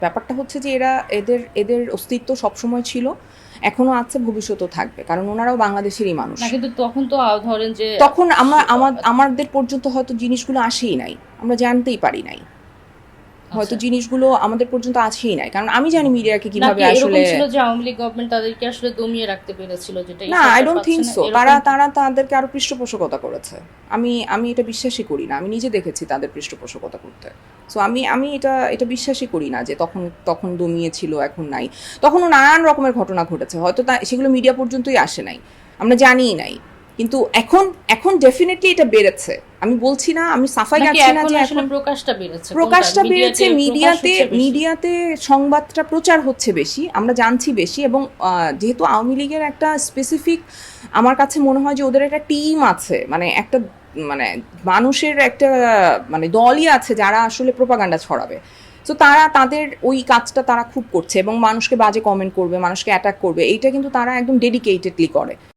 ব্যাপারটা হচ্ছে যে এরা এদের এদের অস্তিত্ব সবসময় ছিল, এখনো আছে, ভবিষ্যতেও থাকবে, কারণ ওনারাও বাংলাদেশেরই মানুষ। না কিন্তু তখন তো ধরেন যে তখন আমাদের পর্যন্ত হয়তো জিনিসগুলো আসেই নাই, আমরা জানতেই পারি নাই, হয়তো আচ্ছা জিনিসগুলো আমাদের পর্যন্ত আসেই নাই, কারণ আমি জানি মিডিয়াকে কিভাবে নাকি এরকম আসলে। ছিল যে আওয়ামী লীগ গভর্নমেন্ট তাদেরকে আসলে দমিয়ে রাখতে পেরেছিল, যেটা এই না, আই সরকার ডোন্ট পাচ্ছে থিঙ্ক না সো। তারা এরকম কি? তারা তাদেরকে আরো পৃষ্ঠপোষকতা করেছে। আমি এটা বিশ্বাসই করি না। আমি নিজে দেখেছি তাদের পৃষ্ঠপোষকতা করতে। সো আমি এটা বিশ্বাসই করি না যে তখন তখন দমিয়েছিল, এখন নাই। তখনও নানান রকমের ঘটনা ঘটেছে, হয়তো সেগুলো মিডিয়া পর্যন্তই আসে নাই, আমরা জানিই নাই। কিন্তু এখন এখন ডেফিনেটলি এটা বেড়েছে। আমি বলছি না, আমি সাফাই নাকি গাচ্ছি না এখন যে আসলে এখন প্রকাশটা বেড়েছে, কোনটা প্রকাশটা বেড়েছে, মিডিয়াতে প্রকাশ মিডিয়াতে হচ্ছে বেশি? মিডিয়াতে সংবাদটা প্রচার হচ্ছে বেশি, আমরা জানছি বেশি। এবং যেহেতু আওয়ামী লীগের একটা স্পেসিফিক, আমার কাছে মনে হয় যে ওদের একটা টিম আছে, মানে একটা, মানে মানুষের একটা, মানে দলই আছে যারা আসলে প্রোপাগান্ডা ছড়াবে। তো তারা তাদের ওই কাজটা তারা খুব করছে, এবং মানুষকে বাজে কমেন্ট করবে, মানুষকে অ্যাটাক করবে, এইটা কিন্তু তারা একদম ডেডিকেটেডলি করে।